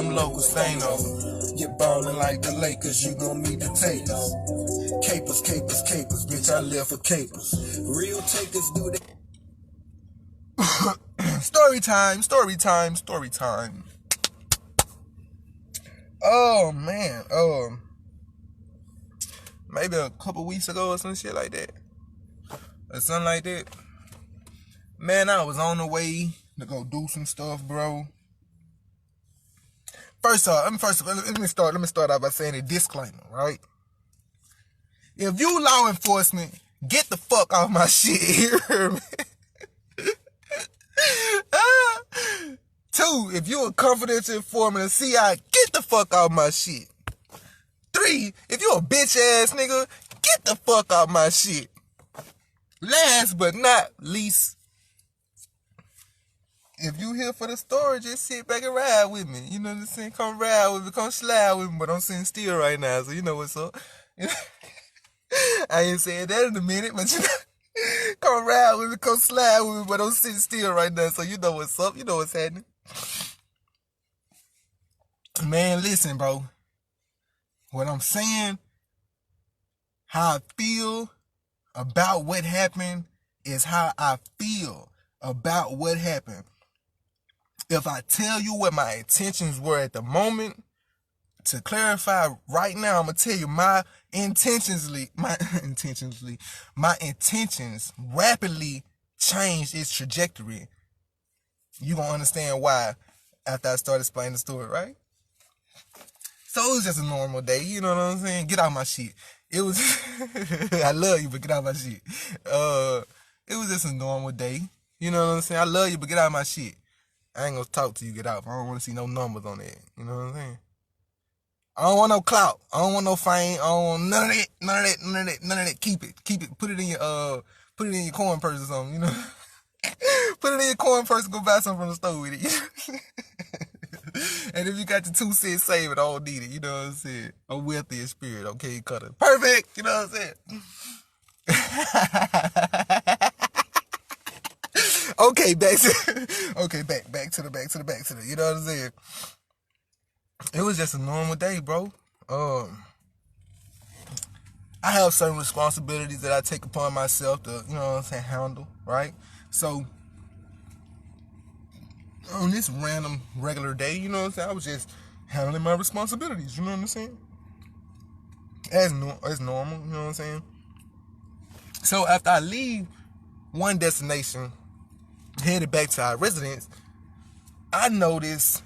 them locals ain't over. Get ballin' like the Lakers, you gon' meet the takers. Capers, capers, capers, bitch, I live for capers. Real takers do that. Story time, story time, story time. Oh man, maybe a couple weeks ago or some shit like that, or something like that. Man, I was on the way to go do some stuff, bro. First off, let me start out by saying a disclaimer, right? If you law enforcement, get the fuck off my shit, you hear me? 2, if you a confidential informant of CI, get the fuck off my shit. 3, if you a bitch ass nigga, get the fuck off my shit. Last but not least, if you here for the story, just sit back and ride with me. You know what I'm saying? Come ride with me, come slide with me, but I'm sitting still right now, so you know what's up. I ain't saying that in a minute, but you know, come ride with me, come slide with me, but I'm sitting still right now, so you know what's up, you know what's happening. Man, listen, bro. What I'm saying, how I feel about what happened is how I feel about what happened. If I tell you what my intentions were at the moment, to clarify right now, I'm gonna tell you my intentions rapidly changed its trajectory. You gonna understand why after I start explaining the story, right? So it was just a normal day, you know what I'm saying? Get out my shit. It was I love you, but get out my shit. It was just a normal day. You know what I'm saying? I love you, but get out my shit. I ain't gonna talk to you, get out. I don't wanna see no numbers on that. You know what I'm saying? I don't want no clout. I don't want no fame. I don't want none of that. Keep it. Put it in your coin purse or something, you know? Put it in your coin purse and go buy something from the store with it. And if you got your 2 cents, save it. I don't need it. You know what I'm saying? A wealthy spirit. Okay, cutter. Perfect. You know what I'm saying? Okay, back to the. You know what I'm saying? It was just a normal day, bro. I have certain responsibilities that I take upon myself to, you know what I'm saying, handle, right? So on this random regular day, you know what I'm saying, I was just handling my responsibilities, you know what I'm saying? As normal, you know what I'm saying? So after I leave one destination, headed back to our residence, I noticed,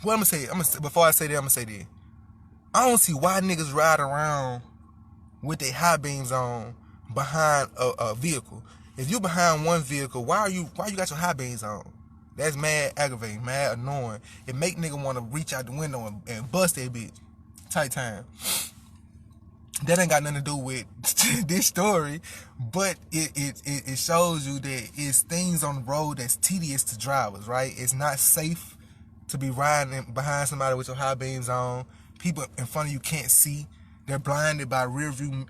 what I'm gonna say, before I say that, I'm gonna say this. I don't see why niggas ride around with their high beams on behind a vehicle. If you behind one vehicle, why you got your high beams on? That's mad aggravating, mad annoying. It make nigga want to reach out the window and bust that bitch. Tight time. That ain't got nothing to do with this story, but it shows you that it's things on the road that's tedious to drivers, right? It's not safe to be riding behind somebody with your high beams on. People in front of you can't see. They're blinded by rear view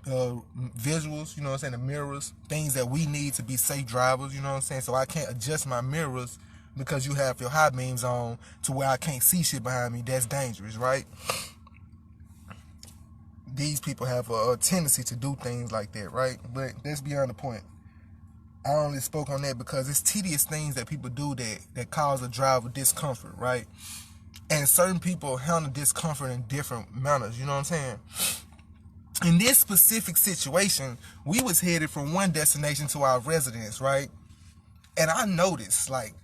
visuals, you know what I'm saying, the mirrors, things that we need to be safe drivers, you know what I'm saying? So I can't adjust my mirrors because you have your high beams on to where I can't see shit behind me. That's dangerous, right? These people have a tendency to do things like that, right? But that's beyond the point. I only spoke on that because it's tedious things that people do that cause a driver discomfort, right? And certain people handle discomfort in different manners, you know what I'm saying? In this specific situation, we was headed from one destination to our residence, right? And I noticed, like,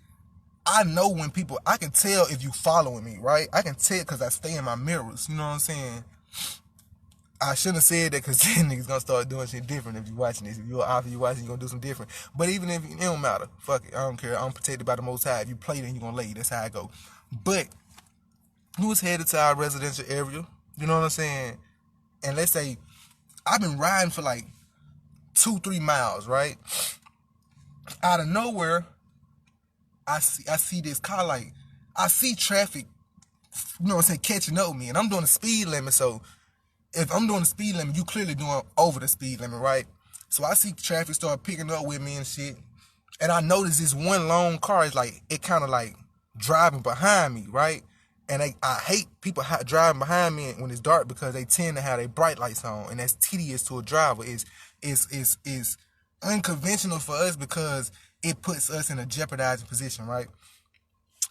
I know when people, I can tell if you following me, right? I can tell because I stay in my mirrors, you know what I'm saying? I shouldn't have said that because then niggas gonna start doing shit different if you watching this. If you're off, you watching, you gonna do something different. But even if it don't matter, fuck it, I don't care. I'm protected by the Most High. If you play, then you gonna lay. That's how I go. But we was headed to our residential area, you know what I'm saying? And let's say I've been riding for like 2-3 miles, right? Out of nowhere, I see this car, like, I see traffic, you know what I'm saying, catching up with me, and I'm doing the speed limit. So if I'm doing the speed limit, you clearly doing over the speed limit, right? So I see traffic start picking up with me and shit, and I notice this one long car is like, it kind of like driving behind me, right? And I hate people driving behind me when it's dark because they tend to have their bright lights on, and that's tedious to a driver. Is unconventional for us because it puts us in a jeopardizing position, right?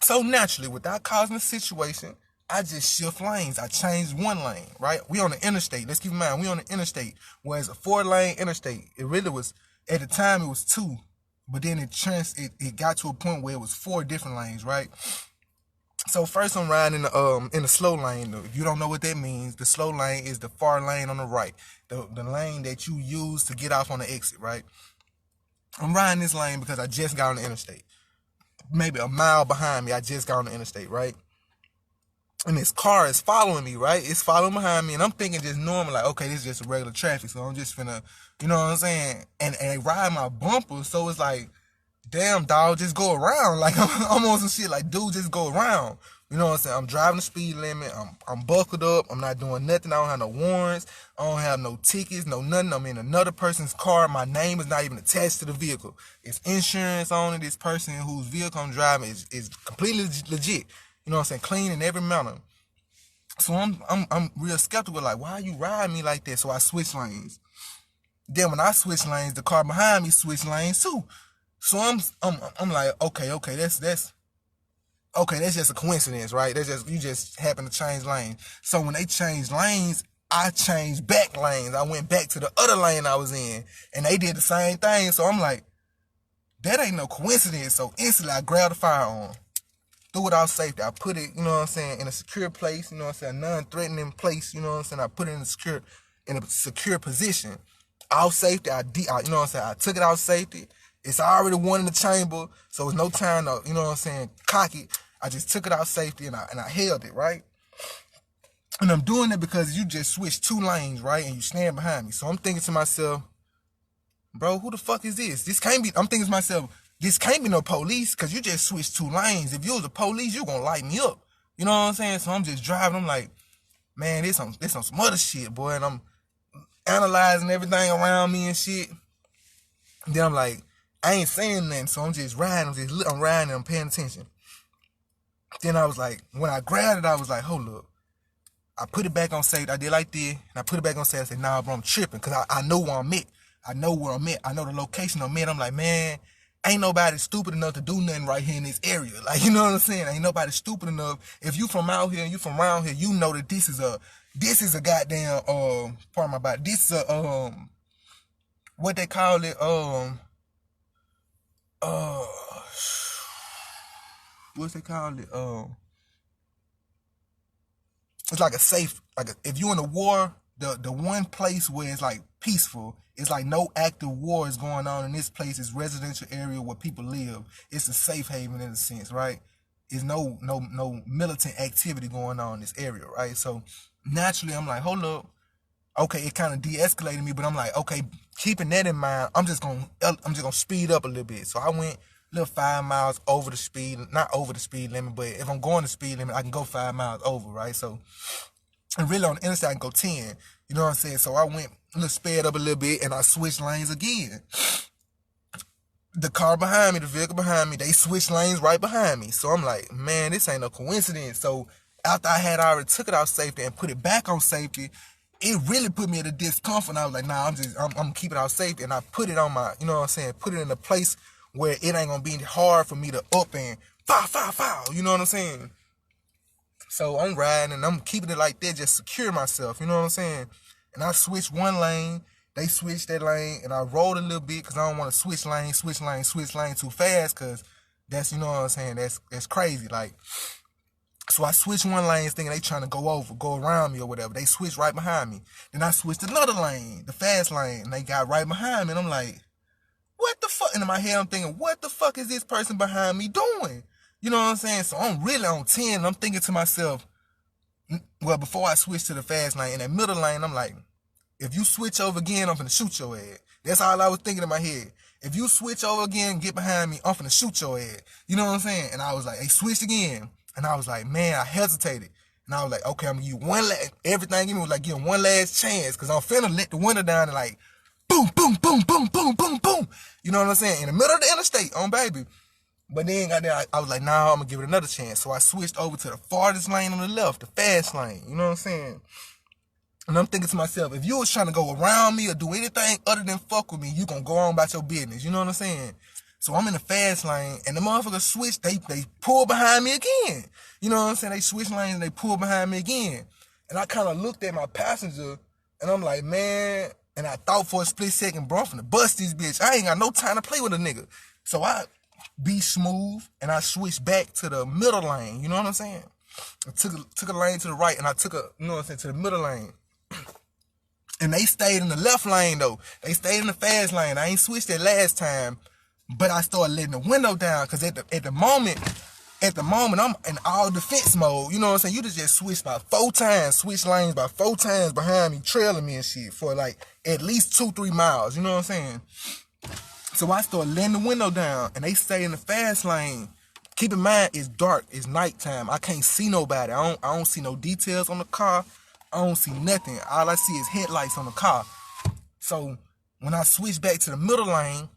So naturally, without causing a situation, I just shift lanes. I changed one lane, right? We on the interstate. Let's keep in mind, we on the interstate, where it's a 4-lane interstate. It really was, at the time, it was 2. But then it got to a point where it was 4 different lanes, right? So first I'm riding in the slow lane. If you don't know what that means, the slow lane is the far lane on the right. The lane that you use to get off on the exit, right? I'm riding this lane because I just got on the interstate. Maybe a mile behind me, I just got on the interstate, right? And this car is following me, right? It's following behind me, and I'm thinking just normal, like, okay, this is just a regular traffic, so I'm just finna, you know what I'm saying? And they ride my bumper, so it's like, damn, dog, just go around. Like, I'm on some shit like, dude, just go around. You know what I'm saying? I'm driving the speed limit. I'm buckled up. I'm not doing nothing. I don't have no warrants. I don't have no tickets, no nothing. I'm in another person's car. My name is not even attached to the vehicle. It's insurance on it. This person whose vehicle I'm driving is completely legit. You know what I'm saying? Clean in every manner. So I'm real skeptical. Like, why are you riding me like that? So I switch lanes. Then when I switch lanes, the car behind me switch lanes too. So I'm like, okay, that's just a coincidence, right? That's just, you just happen to change lanes. So when they changed lanes, I changed back lanes. I went back to the other lane I was in, and they did the same thing. So I'm like, that ain't no coincidence. So instantly I grabbed the firearm, threw it out safety. I put it, you know what I'm saying, in a secure place, you know what I'm saying, a non-threatening place, you know what I'm saying. I put it in a secure position. Out safety, you know what I'm saying, I took it out safety. It's already one in the chamber, so it's no time to, you know what I'm saying, cock it. I just took it out safety and I held it, right? And I'm doing it because you just switched 2 lanes, right? And you stand behind me. So I'm thinking to myself, bro, who the fuck is this? I'm thinking to myself, this can't be no police because you just switched 2 lanes. If you was the police, you gonna light me up. You know what I'm saying? So I'm just driving. I'm like, man, this on some other shit, boy. And I'm analyzing everything around me and shit. And then I'm like, I ain't saying nothing, so I'm just riding. I'm riding and I'm paying attention. Then I was like, when I grabbed it, I was like, hold up. I put it back on safety. I did like this, and I put it back on safety. I said, nah, bro, I'm tripping, because I know where I'm at. I know where I'm at. I know the location I'm at. I'm like, man, ain't nobody stupid enough to do nothing right here in this area. Like, you know what I'm saying? Ain't nobody stupid enough. If you from out here and you from around here, you know that this is a goddamn, pardon my body, this is a, what they call it, what's they call it? It's like a safe, if you in a war, the one place where it's like peaceful, it's like no active war is going on in this place. It's residential area where people live. It's a safe haven in a sense, right? There's no militant activity going on in this area, right? So naturally, I'm like, hold up. Okay, it kind of de-escalated me, but I'm like, okay, keeping that in mind, I'm just gonna speed up a little bit. So I went little 5 miles over the speed, not over the speed limit, but if I'm going the speed limit, I can go 5 miles over, right? So, and really on the interstate, I can go 10. You know what I'm saying? So I went a little sped up a little bit, and I switched lanes again. The car behind me, the vehicle behind me, they switched lanes right behind me. So I'm like, man, this ain't no coincidence. So after I had already took it out safety and put it back on safety, it really put me at a discomfort. I was like, nah, I'm keeping it out safety, and I put it on my, you know what I'm saying, put it in a place where it ain't gonna be hard for me to up and foul, you know what I'm saying? So I'm riding and I'm keeping it like that, just secure myself, you know what I'm saying? And I switched one lane, they switched that lane, and I rolled a little bit because I don't want to switch lane too fast, because that's, you know what I'm saying, that's crazy. Like, so I switched one lane thinking they trying to go around me or whatever. They switched right behind me. Then I switched another lane, the fast lane, and they got right behind me, and I'm like, what the fuck? And in my head, I'm thinking, what the fuck is this person behind me doing? You know what I'm saying? So I'm really on 10, and I'm thinking to myself, well, before I switch to the fast lane, in that middle lane, I'm like, if you switch over again, I'm finna shoot your ass. That's all I was thinking in my head. If you switch over again and get behind me, I'm finna shoot your ass. You know what I'm saying? And I was like, hey, switched again. And I was like, man, I hesitated. And I was like, okay, I'm gonna give you one last, everything in me was like, give him one last chance, because I'm finna let the window down and like, boom, boom, boom, boom, boom, boom, boom. You know what I'm saying? In the middle of the interstate, on baby. But then I was like, nah, I'm gonna give it another chance. So I switched over to the farthest lane on the left, the fast lane. You know what I'm saying? And I'm thinking to myself, if you was trying to go around me or do anything other than fuck with me, you gonna go on about your business. You know what I'm saying? So I'm in the fast lane, and the motherfuckers switch. They pull behind me again. You know what I'm saying? They switch lanes and they pull behind me again. And I kind of looked at my passenger, and I'm like, man. And I thought for a split second, bro, I'm finna bust this bitch. I ain't got no time to play with a nigga. So I be smooth, and I switched back to the middle lane. You know what I'm saying? I took a lane to the right, and I took you know what I'm saying, to the middle lane. And they stayed in the left lane though. They stayed in the fast lane. I ain't switched it last time, but I started letting the window down because at the moment I'm in all defense mode. You know what I'm saying? You just switched by 4 times, switch lanes by 4 times behind me, trailing me and shit for like at least 2-3 miles. You know what I'm saying? So I started letting the window down, and they stay in the fast lane. Keep in mind, it's dark. It's nighttime. I can't see nobody. I don't see no details on the car. I don't see nothing. All I see is headlights on the car. So when I switched back to the middle lane,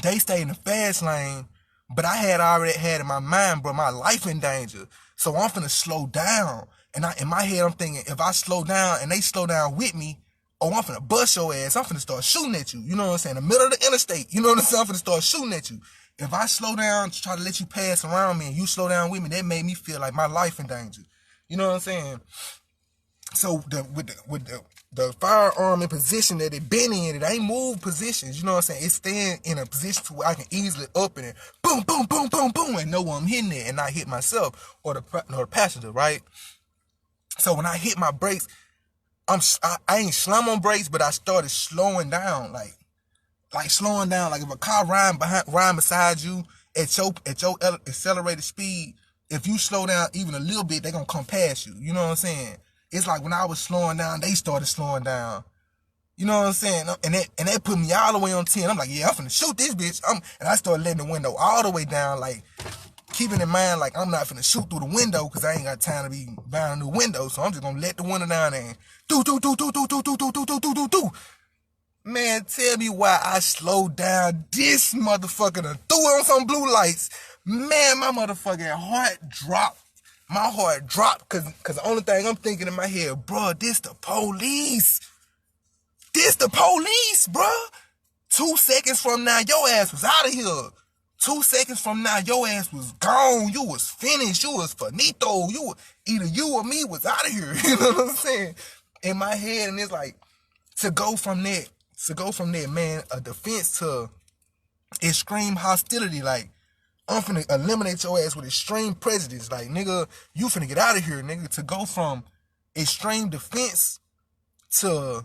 they stayed in the fast lane, but I had already had in my mind, bro, my life in danger. So I'm finna slow down. And in my head, I'm thinking, if I slow down and they slow down with me, oh, I'm finna bust your ass. I'm finna start shooting at you. You know what I'm saying? In the middle of the interstate. You know what I'm saying? I'm finna start shooting at you. If I slow down to try to let you pass around me and you slow down with me, that made me feel like my life in danger. You know what I'm saying? So with the firearm in position that it been in, it ain't moved positions. You know what I'm saying? It's staying in a position to where I can easily open it, boom, boom, boom, boom, boom, and know I'm hitting it and not hit myself or the passenger, right? So when I hit my brakes, I ain't slam on brakes, but I started slowing down, like slowing down. Like if a car ride beside you at your accelerated speed, if you slow down even a little bit, they gonna come past you. You know what I'm saying? It's like when I was slowing down, they started slowing down. You know what I'm saying? And that put me all the way on 10. I'm like, yeah, I'm finna shoot this bitch. And I started letting the window all the way down, like keeping in mind, like I'm not finna shoot through the window because I ain't got time to be buying a new window. So I'm just gonna let the window down and do. Man, tell me why I slowed down this motherfucker and threw on some blue lights. Man, my motherfucking heart dropped. My heart dropped because the only thing I'm thinking in my head, bro, this the police. This the police, bro. 2 seconds from now, your ass was out of here. 2 seconds from now, your ass was gone. You was finished. You was finito. Either you or me was out of here. You know what I'm saying? In my head, and it's like, to go from that, man, a defense to extreme hostility, like, I'm finna eliminate your ass with extreme prejudice. Like, nigga, you finna get out of here, nigga. To go from extreme defense to,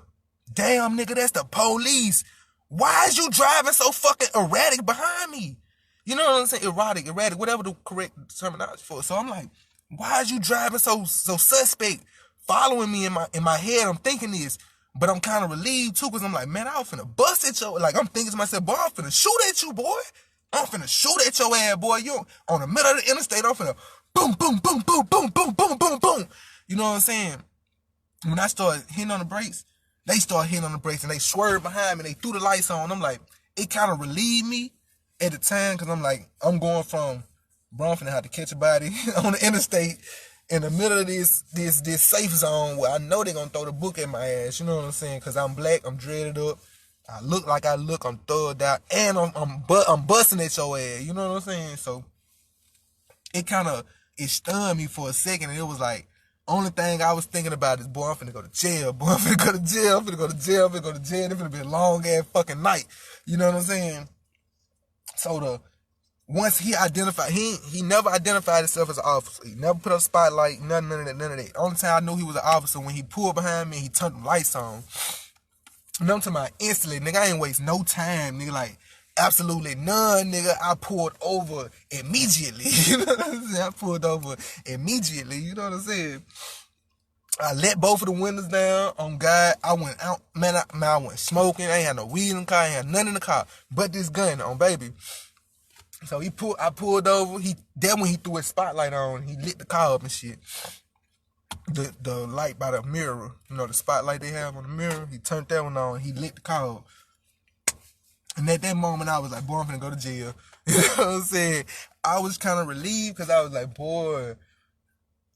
damn, nigga, that's the police. Why is you driving so fucking erratic behind me? You know what I'm saying? Erratic, whatever the correct terminology for it. So I'm like, why is you driving so suspect? Following me in my head, I'm thinking this. But I'm kind of relieved too, because I'm like, man, I was finna bust at your, like, I'm thinking to myself, boy, I'm finna shoot at you, boy. I'm finna shoot at your ass, boy. You on the middle of the interstate, I'm finna boom, boom, boom, boom, boom, boom, boom, boom, boom. You know what I'm saying? When I started hitting on the brakes, they started hitting on the brakes and they swerved behind me. They threw the lights on. I'm like, it kind of relieved me at the time, because I'm like, I'm going from, bro, I'm finna have to catch a body on the interstate in the middle of this safe zone where I know they're gonna throw the book at my ass. You know what I'm saying? Because I'm black, I'm dreaded up, I look like I look, I'm thugged out, and I'm busting at your ass. You know what I'm saying? So it stunned me for a second, and it was like, only thing I was thinking about is, boy, I'm finna go to jail. Boy, I'm finna go to jail. I'm finna go to jail. I'm finna go to jail. It's finna be a long ass fucking night. You know what I'm saying? So once he identified, he never identified himself as an officer. He never put up a spotlight, none of that. Only time I knew he was an officer when he pulled behind me and he turned the lights on. And I'm talking about instantly, nigga, I ain't waste no time, nigga, like, absolutely none, nigga. I pulled over immediately. You know what I'm saying? I pulled over immediately, you know what I'm saying? I let both of the windows down. On God, I went out, man, I went smoking. I ain't had no weed in the car, I ain't had nothing in the car but this gun on baby. So I pulled over. Then when he threw his spotlight on, he lit the car up and shit. The light by the mirror, you know, the spotlight they have on the mirror, he turned that one on, he lit the car up. And at that moment, I was like, boy, I'm finna go to jail. You know what I'm saying? I was kind of relieved because I was like, boy,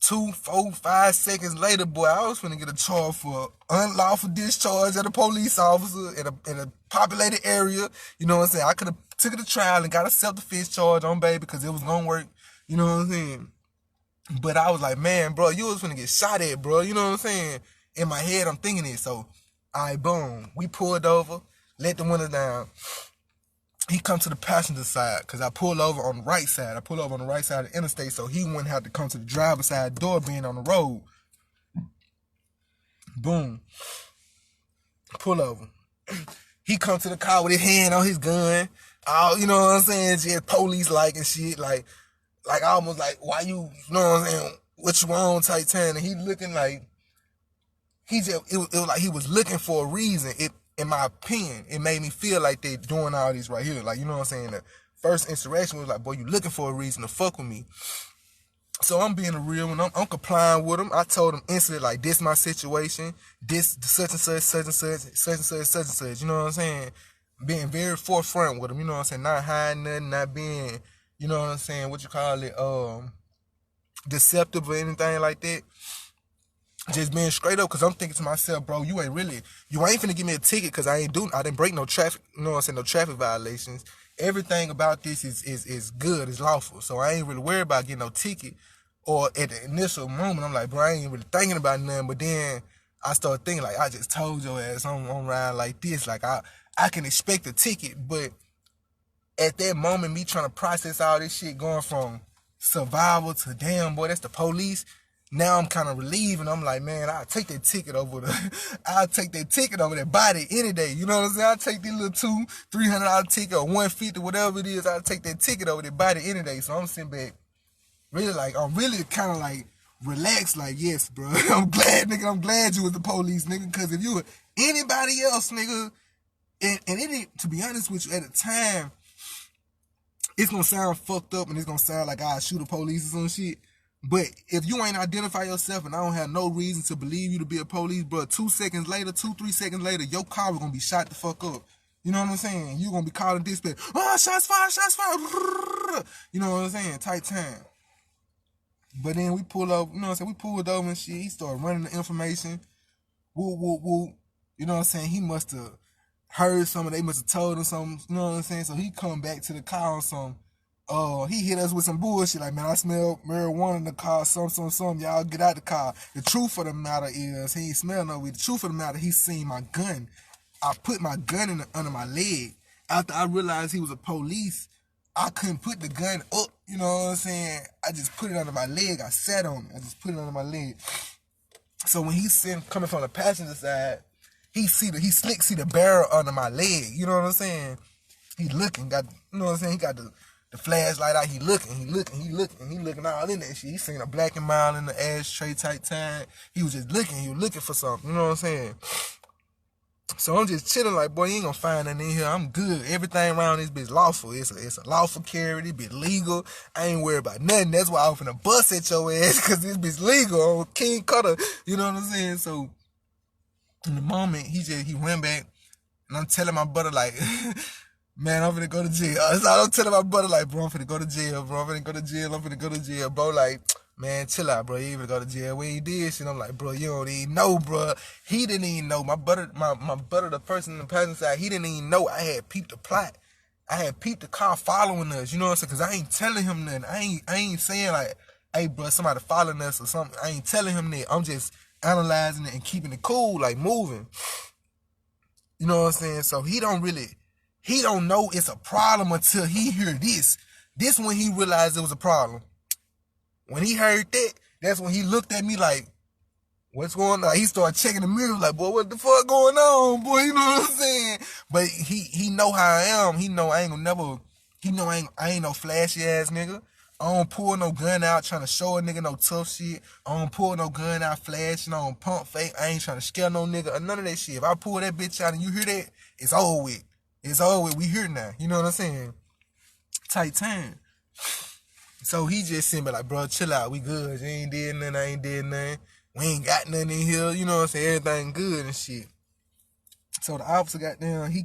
2, 4, 5 seconds later, boy, I was finna get a charge for unlawful discharge at a police officer in a populated area. You know what I'm saying? I could have took it to trial and got a self-defense charge on baby because it was gonna work. You know what I'm saying? But I was like, man, bro, you was finna get shot at, bro. You know what I'm saying? In my head, I'm thinking it. So, all right, boom. We pulled over, let the window down. He come to the passenger side because I pull over on the right side. I pull over on the right side of the interstate, so he wouldn't have to come to the driver's side door being on the road. Boom. Pull over. He come to the car with his hand on his gun. All, you know what I'm saying? Just police like and shit. Like almost like, why you know what I'm saying? What you on type time? And he looking like, it was like he was looking for a reason. In my opinion, it made me feel like they doing all this right here. Like, you know what I'm saying? The first interaction was like, boy, you looking for a reason to fuck with me. So I'm being a real one. I'm complying with him. I told him instantly, like, this my situation. This such and such, such and such, such and such, such and such. You know what I'm saying? Being very forefront with him. You know what I'm saying? Not hiding nothing, not being, you know what I'm saying, what you call it, deceptive or anything like that. Just being straight up, because I'm thinking to myself, bro, you ain't finna give me a ticket because I didn't break no traffic, you know what I'm saying, no traffic violations. Everything about this is good, it's lawful. So I ain't really worried about getting no ticket. Or at the initial moment, I'm like, bro, I ain't really thinking about nothing. But then I start thinking, like, I just told your ass I'm riding like this. Like, I can expect a ticket. But at that moment, me trying to process all this shit, going from survival to damn, boy, that's the police. Now I'm kind of relieved, and I'm like, man, I'll take that ticket over that body any day. You know what I'm saying? I'll take this little $200-$300 ticket or $150, whatever it is. I'll take that ticket over that body any day. So I'm sitting back, really like, I'm really kind of like relaxed, like, yes, bro. I'm glad you was the police, nigga, because if you were anybody else, nigga, and to be honest with you, at the time, it's gonna sound fucked up and it's gonna sound like I shoot the police or some shit. But if you ain't identify yourself and I don't have no reason to believe you to be a police, bro, 2 seconds later, 3 seconds later, your car is gonna be shot the fuck up. You know what I'm saying? You gonna be calling dispatch, oh, shots fired, shots fired. You know what I'm saying? Tight time. But then we pull up, you know what I'm saying? We pulled over and shit. He started running the information. Woo, woo, woo. You know what I'm saying? He must have heard something. They must have told him something. You know what I'm saying? So he come back to the car on some. He hit us with some bullshit. Like, man, I smell marijuana in the car. Some. Y'all get out the car. The truth of the matter is, he ain't smell no weed. The truth of the matter, he seen my gun. I put my gun under my leg. After I realized he was a police, I couldn't put the gun up. You know what I'm saying? I just put it under my leg. I sat on it. I just put it under my leg. So when he coming from the passenger side, he see the barrel under my leg. You know what I'm saying? He looking, you know what I'm saying? He got the flashlight out. He looking all in that shit. He seen a black and mild in the ashtray type time. He was just looking. He was looking for something. You know what I'm saying? So I'm just chilling like, boy, you ain't gonna find nothing in here. I'm good. Everything around this bitch lawful. It's a lawful carry. This bitch legal. I ain't worried about nothing. That's why I'm finna bust at your ass, because this bitch legal on King Cutter. You know what I'm saying? So in the moment, he ran back, and I'm telling my brother, like, man, I'm finna go to jail. So I'm telling my brother, like, bro, I'm finna go to jail, bro. I'm finna go to jail, bro. Like, man, chill out, bro. You ain't finna go to jail. We ain't did shit. I'm like, bro, you don't even know, bro. He didn't even know. My brother, the person in the passenger side, he didn't even know I had peeped the plot. I had peeped the car following us, you know what I'm saying? Because I ain't telling him nothing. I ain't saying, like, hey, bro, somebody following us or something. I ain't telling him that. I'm just analyzing it and keeping it cool, like, moving. You know what I'm saying? So he don't know it's a problem until he hear this. This when he realized it was a problem. When he heard that, that's when he looked at me like, what's going on? He started checking the mirror like, boy, what the fuck going on, boy? You know what I'm saying? But he know how I am. He know I ain't gonna never, he know I ain't no flashy ass nigga. I don't pull no gun out trying to show a nigga no tough shit. I don't pull no gun out flashing. I don't pump fake. I ain't trying to scare no nigga or none of that shit. If I pull that bitch out and you hear that, it's over with. It's over with. We here now. You know what I'm saying? Tight time. So he just sent me like, bro, chill out. We good. You ain't did nothing. I ain't did nothing. We ain't got nothing in here. You know what I'm saying? Everything good and shit. So the officer got down. He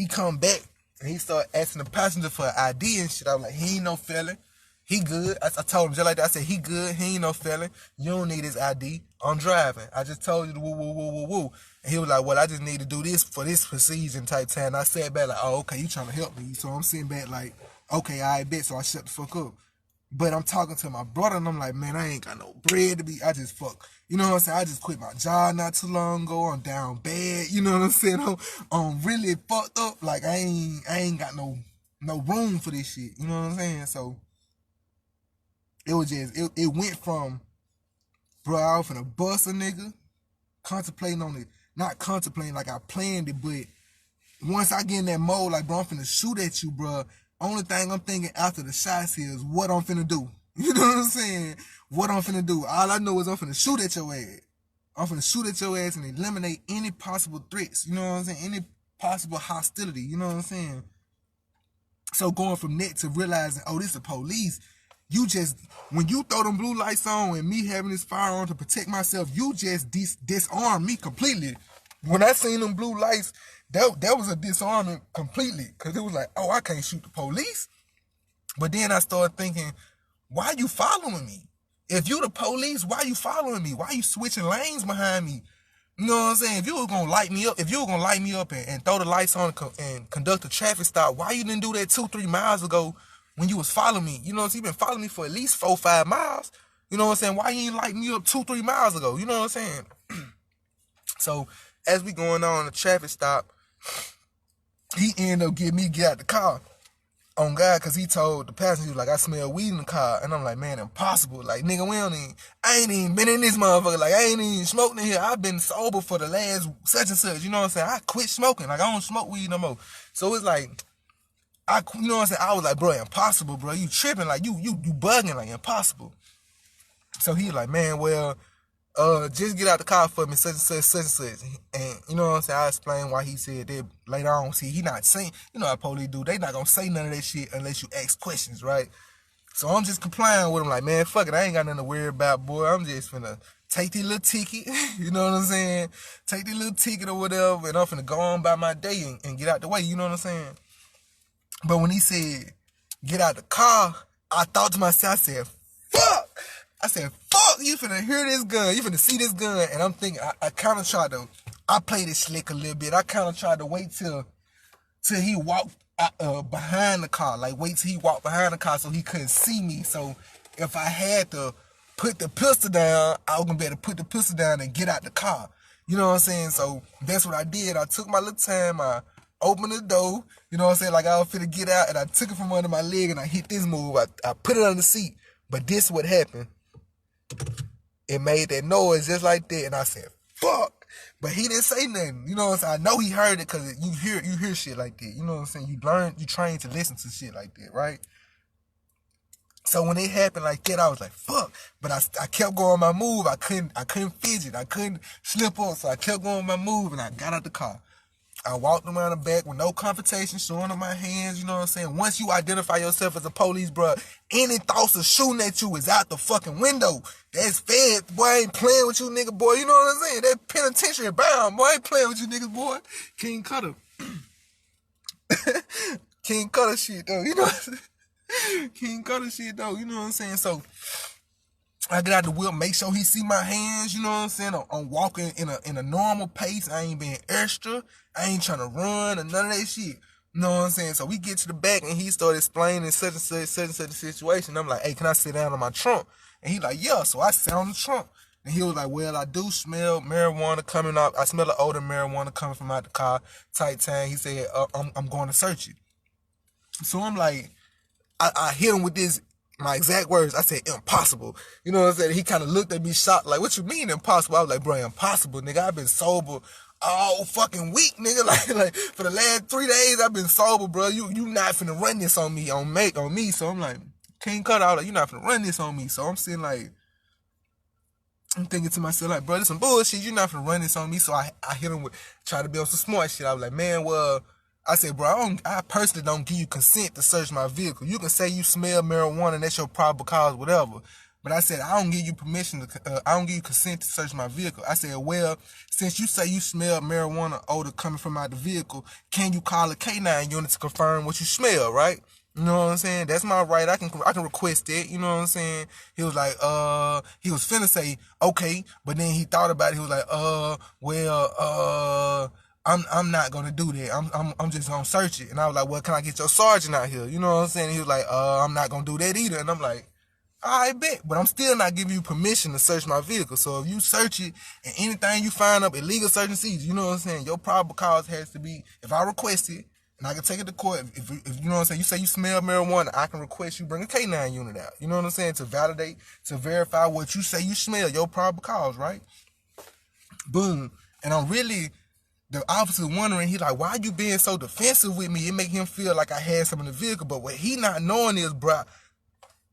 He come back and he start asking the passenger for an ID and shit. I was like, he ain't no felon. He good. I told him just like that. I said, he good. He ain't no felon. You don't need his ID. I'm driving. I just told you to woo, woo, woo, woo, woo. And he was like, well, I just need to do this for this procedure type time. And I sat back like, oh, okay, you trying to help me. So I'm sitting back like, okay, I bet. So I shut the fuck up. But I'm talking to my brother and I'm like, man, I ain't got no bread to be. I just fuck. You know what I'm saying? I just quit my job not too long ago. I'm down bad. You know what I'm saying? I'm really fucked up. Like I ain't got no room for this shit. You know what I'm saying? So it was just it went from, bro, I was finna bust a nigga, contemplating on it. Not contemplating like I planned it, but once I get in that mode, like, bro, I'm finna shoot at you, bro. Only thing I'm thinking after the shots here is what I'm finna do. You know what I'm saying? What I'm finna do. All I know is I'm finna shoot at your ass. I'm finna shoot at your ass and eliminate any possible threats. You know what I'm saying? Any possible hostility. You know what I'm saying? So going from that to realizing, oh, this the police. You just, when you throw them blue lights on and me having this firearm to protect myself, you just disarm me completely. When I seen them blue lights, that was a disarmament completely. Because it was like, oh, I can't shoot the police. But then I started thinking, why you following me? If you the police, why you following me? Why you switching lanes behind me? You know what I'm saying? If you were going to light me up, and throw the lights on and conduct a traffic stop, why you didn't do that 2-3 miles ago when you was following me? You know what I'm saying? You been following me for at least 4-5 miles. You know what I'm saying? Why you ain't light me up 2-3 miles ago? You know what I'm saying? So as we going on the traffic stop, he ended up getting me get out the car on God, because he told the passenger, he was like, I smell weed in the car. And I'm like, man, impossible. Like, nigga, I ain't even been in this motherfucker. Like, I ain't even smoked in here. I've been sober for the last such and such. You know what I'm saying? I quit smoking. Like, I don't smoke weed no more. So it's like, you know what I'm saying? I was like, bro, impossible, bro. You tripping. Like, you bugging. Like, impossible. So he like, man, well, just get out the car for me, such and such, such and such. And you know what I'm saying? I explained why he said that later on. See, he not saying, you know how police do, they not gonna say none of that shit unless you ask questions, right? So I'm just complying with him like, man, fuck it, I ain't got nothing to worry about, boy. I'm just finna take the little ticket, you know what I'm saying? Take the little ticket or whatever, and I'm finna go on by my day and get out the way, you know what I'm saying? But when he said, get out the car, I thought to myself, I said, fuck! I said, fuck, you finna hear this gun, you finna see this gun. And I'm thinking, I kind of tried to, I played it slick a little bit. I kind of tried to wait till he walked behind the car. Like, wait till he walked behind the car so he couldn't see me. So if I had to put the pistol down, I was gonna be able to put the pistol down and get out the car. You know what I'm saying? So that's what I did. I took my little time, I opened the door, you know what I'm saying? Like, I was finna get out, and I took it from under my leg and I hit this move. I put it on the seat. But this what happened. It made that noise just like that, and I said, fuck. But he didn't say nothing. You know what I'm saying? I know he heard it, because you hear shit like that. You know what I'm saying? You train to listen to shit like that, right? So when it happened like that, I was like, fuck. But I kept going my move. I couldn't fidget. I couldn't slip up. So I kept going my move, and I got out the car. I walked around the back with no confrontation, showing up my hands, you know what I'm saying? Once you identify yourself as a police, bro, any thoughts of shooting at you is out the fucking window. That's fed, boy, I ain't playing with you, nigga, boy. You know what I'm saying? That penitentiary bound, boy, I ain't playing with you niggas, boy. King Cutter. King Cutter shit, though, you know what I'm saying? King Cutter shit, though, you know what I'm saying? So I get out the whip, make sure he see my hands, you know what I'm saying? I'm walking in a normal pace. I ain't being extra. I ain't trying to run or none of that shit. You know what I'm saying? So we get to the back, and he started explaining such and such situation. I'm like, hey, can I sit down on my trunk? And he like, yeah. So I sat on the trunk. And he was like, well, I do smell marijuana coming out. I smell the odor of marijuana coming from out the car. Tight time. He said, I'm going to search it. So I'm like, I hit him with this, my exact words. I said, impossible. You know what I'm saying? He kind of looked at me shocked, like, what you mean impossible? I was like, bro, impossible, nigga. I've been sober all fucking week, nigga. Like for the last 3 days, I've been sober, bro. You not finna run this on me, on me. So I'm like, King Cutter, I was like, you not finna run this on me. So I'm sitting like, I'm thinking to myself, like, bro, this some bullshit. You not finna run this on me. So I hit him with, try to be on some smart shit. I was like, man, well, I said, bro, I personally don't give you consent to search my vehicle. You can say you smell marijuana and that's your probable cause, whatever. But I said, I don't give you permission to, I don't give you consent to search my vehicle. I said, well, since you say you smell marijuana odor coming from out the vehicle, can you call a K9 unit to confirm what you smell, right? You know what I'm saying? That's my right. I can request it. You know what I'm saying? He was like, he was finna say, okay, but then he thought about it. He was like, I'm not gonna do that. I'm just gonna search it. And I was like, well, can I get your sergeant out here? You know what I'm saying? He was like, I'm not gonna do that either. And I'm like, I bet, but I'm still not giving you permission to search my vehicle. So if you search it and anything you find up illegal search and seizure, you know what I'm saying? Your probable cause has to be, if I request it, and I can take it to court. If you know what I'm saying, you say you smell marijuana, I can request you bring a K9 unit out. You know what I'm saying? To validate, to verify what you say you smell, your probable cause, right? Boom. And I'm really, the officer wondering, he like, why you being so defensive with me? It make him feel like I had some in the vehicle. But what he not knowing is, bro,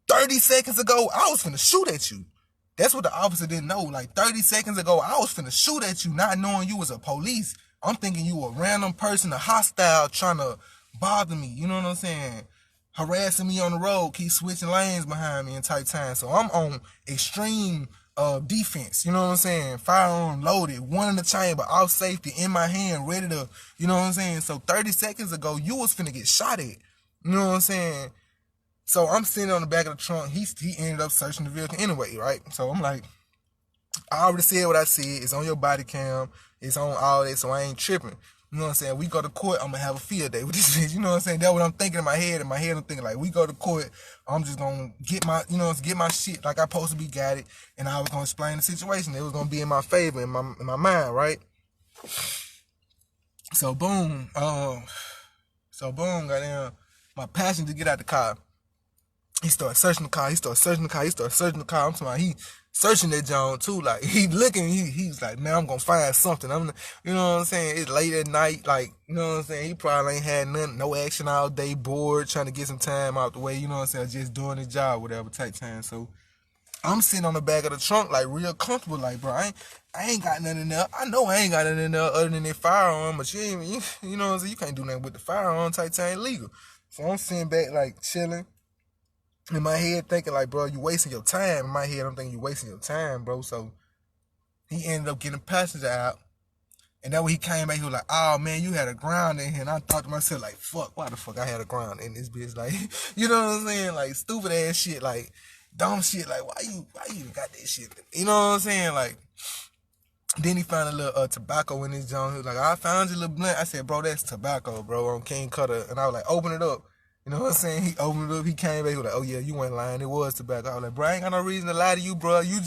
30 seconds ago, I was finna shoot at you. That's what the officer didn't know. Like 30 seconds ago, I was finna shoot at you, not knowing you was a police. I'm thinking you a random person, a hostile, trying to bother me. You know what I'm saying? Harassing me on the road, keep switching lanes behind me in tight time. So I'm on extreme defense. You know what I'm saying? Firearm loaded, one in the chamber, off safety, in my hand, ready to, you know what I'm saying? So 30 seconds ago, you was finna get shot at. You know what I'm saying? So I'm sitting on the back of the trunk. He ended up searching the vehicle anyway, right? So I'm like, I already said what I said. It's on your body cam. It's on all that, so I ain't tripping. You know what I'm saying? We go to court, I'm going to have a field day with this bitch. You know what I'm saying? That's what I'm thinking in my head. In my head, I'm thinking, like, we go to court, I'm just going to get my, you know, get my shit like I supposed to be got it, and I was going to explain the situation. It was going to be in my favor, in my mind, right? So, boom. Goddamn, my passenger get out the car. He started searching the car. I'm talking about he searching that John too. Like he looking, he's like, man, I'm gonna find something. You know what I'm saying? It's late at night. Like, you know what I'm saying? He probably ain't had no action all day, bored, trying to get some time out the way. You know what I'm saying? Just doing his job, whatever type time. So I'm sitting on the back of the trunk, like real comfortable. Like, bro, I ain't got nothing in there. I know I ain't got nothing in there other than that firearm, but you know what I'm saying? You can't do nothing with the firearm type time illegal. So I'm sitting back, like chilling. In my head thinking like, bro, you wasting your time. In my head, I'm thinking you wasting your time, bro. So he ended up getting passenger out. And then when he came back, he was like, oh, man, you had a ground in here. And I thought to myself, like, fuck, why the fuck I had a ground in this bitch? Like, you know what I'm saying? Like, stupid ass shit, like, dumb shit. Like, why you even got that shit? You know what I'm saying? Like, then he found a little tobacco in his joint. He was like, I found your little blunt. I said, bro, that's tobacco, bro, on King Cutter. And I was like, open it up. You know what I'm saying? He opened it up. He came back. He was like, oh, yeah, you weren't lying. It was tobacco. I was like, bro, I ain't got no reason to lie to you, bro. You know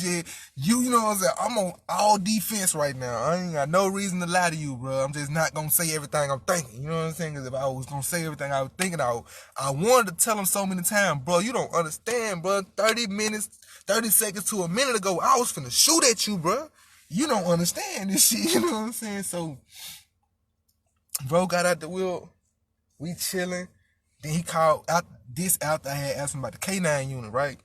what I'm saying? I'm on all defense right now. I ain't got no reason to lie to you, bro. I'm just not going to say everything I'm thinking. You know what I'm saying? Because if I was going to say everything I was thinking, I wanted to tell him so many times, bro, you don't understand, bro. 30 seconds to a minute ago, I was finna shoot at you, bro. You don't understand this shit. You know what I'm saying? So, bro got out the wheel. We chilling. Then he called out this after I had asked him about the K9 unit, right?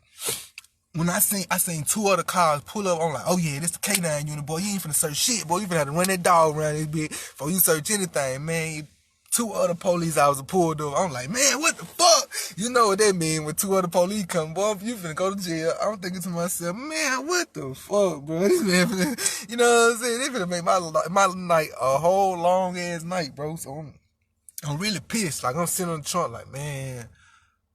When I seen two other cars pull up, I'm like, oh yeah, this the K9 unit, boy. You ain't finna search shit, boy. You finna have to run that dog around this bitch before you search anything, man. Two other police officers pulled up. I'm like, man, what the fuck? You know what that mean when two other police come, boy, you finna go to jail. I'm thinking to myself, man, what the fuck, bro? This man finna, you know what I'm saying? They finna make my night a whole long ass night, bro. So I'm really pissed. Like, I'm sitting on the trunk like, man,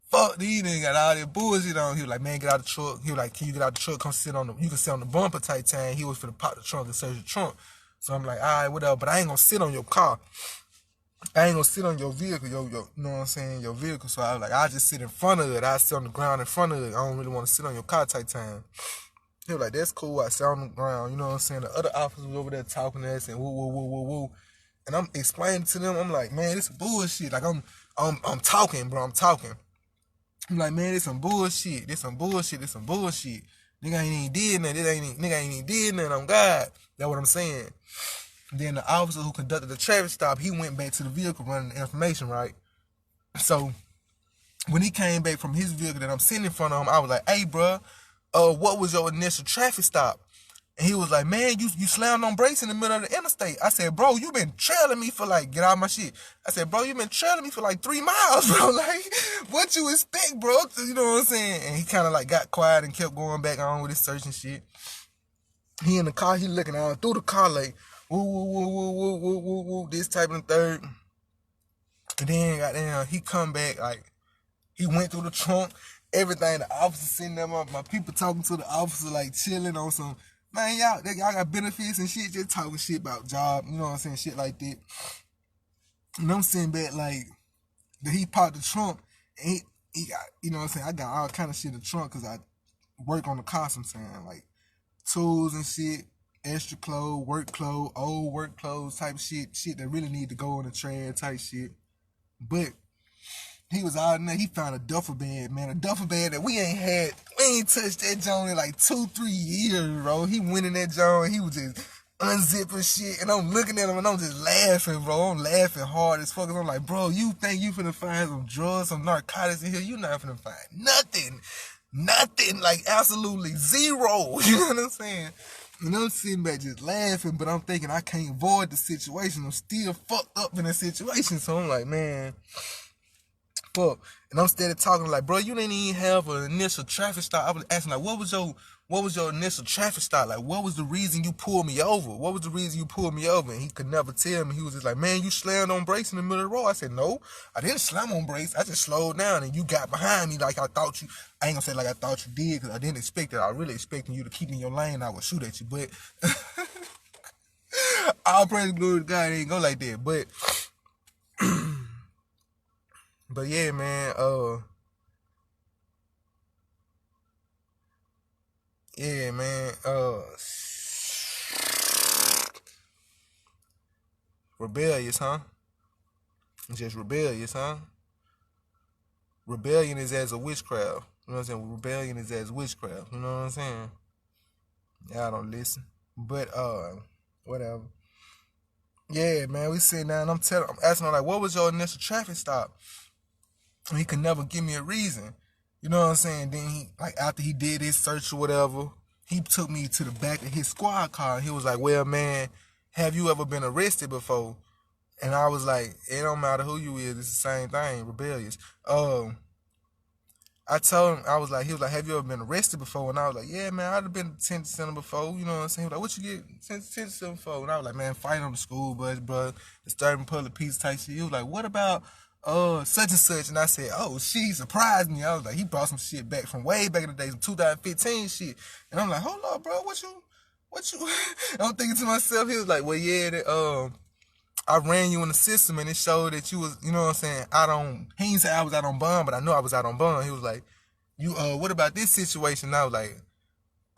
fuck, these niggas got all that bullshit on. He was like, man, get out of the truck. He was like, can you get out of the truck? Come sit on you can sit on the bumper type time. He was finna pop the trunk and search the trunk. So I'm like, all right, whatever. But I ain't gonna sit on your car. I ain't gonna sit on your vehicle, you know what I'm saying, your vehicle. So I was like, I'll just sit in front of it. I'll sit on the ground in front of it. I don't really want to sit on your car type time. He was like, that's cool. I sat on the ground, you know what I'm saying? The other officers was over there talking to us and woo, woo, woo, woo, woo. And I'm explaining to them, I'm like, man, this bullshit. Like, I'm talking, bro. I'm talking. I'm like, man, this some bullshit. This some bullshit. Nigga ain't even did nothing. Nigga ain't even did nothing on God. That's what I'm saying. Then the officer who conducted the traffic stop, he went back to the vehicle running the information, right? So when he came back from his vehicle that I'm sitting in front of him, I was like, hey, bro, what was your initial traffic stop? And he was like, man, you slammed on brakes in the middle of the interstate. I said, bro, you been trailing me for like, get out of my shit. I said, bro, you been trailing me for like 3 miles, bro. Like, what you expect, bro? You know what I'm saying? And he kind of like got quiet and kept going back on with his search and shit. He in the car, he looking out through the car like, woo, woo, woo, woo, woo, woo, woo, woo, this type and third. And then goddamn, he come back like, he went through the trunk, everything. The officer sitting there, my people talking to the officer, like chilling on some, man, y'all got benefits and shit, just talking shit about job, you know what I'm saying, shit like that. And I'm sitting back like, he popped the trunk, and he got, you know what I'm saying, I got all kind of shit in the trunk because I work on the car sometimes, like tools and shit, extra clothes, work clothes, old work clothes type shit that really need to go in the trash type shit. But he was out in there, he found a duffel bag, man. A duffel bag that we ain't touched that joint in like 2-3 years, bro. He went in that joint, he was just unzipping shit, and I'm looking at him and I'm just laughing, bro. I'm laughing hard as fuck. I'm like, bro, you think you finna find some drugs, some narcotics in here? You not finna find nothing. Nothing, like absolutely zero. You know what I'm saying? And I'm sitting back just laughing, but I'm thinking I can't avoid the situation. I'm still fucked up in the situation. So I'm like, man, fuck. And I'm steady talking like, bro, you didn't even have an initial traffic stop. I was asking like, what was your initial traffic stop? Like, what was the reason you pulled me over? What was the reason you pulled me over? And he could never tell me. He was just like, man, you slammed on brakes in the middle of the road. I said, no, I didn't slam on brakes. I just slowed down and you got behind me like I thought you. I ain't gonna say like I thought you did because I didn't expect it. I was really expecting you to keep in your lane. I would shoot at you, but I'll praise the glory to God. It ain't go like that, but yeah, man. Yeah, man. Rebellious, huh? Just rebellious, huh? Rebellion is as a witchcraft. You know what I'm saying? Rebellion is as witchcraft. You know what I'm saying? Y'all don't listen. But whatever. Yeah, man, we sitting down. I'm asking him like, what was your initial traffic stop? And he could never give me a reason. You know what I'm saying? Then he, like, after he did his search or whatever, he took me to the back of his squad car. And he was like, well, man, have you ever been arrested before? And I was like, it don't matter who you is, it's the same thing, rebellious. I told him, I was like, he was like, have you ever been arrested before? And I was like, yeah, man, I'd have been detention center before, you know what I'm saying? He was like, what you get detention center for? And I was like, man, fighting on the school bus, bro, disturbing public peace type shit. He was like, what about such and such? And I said, oh, she surprised me. I was like, he brought some shit back from way back in the days, 2015 shit. And I'm like, hold up, bro, what you? I'm thinking to myself, he was like, well, yeah, I ran you in the system and it showed that you was, you know what I'm saying, he didn't say I was out on bond, but I knew I was out on bond. He was like, what about this situation? And I was like,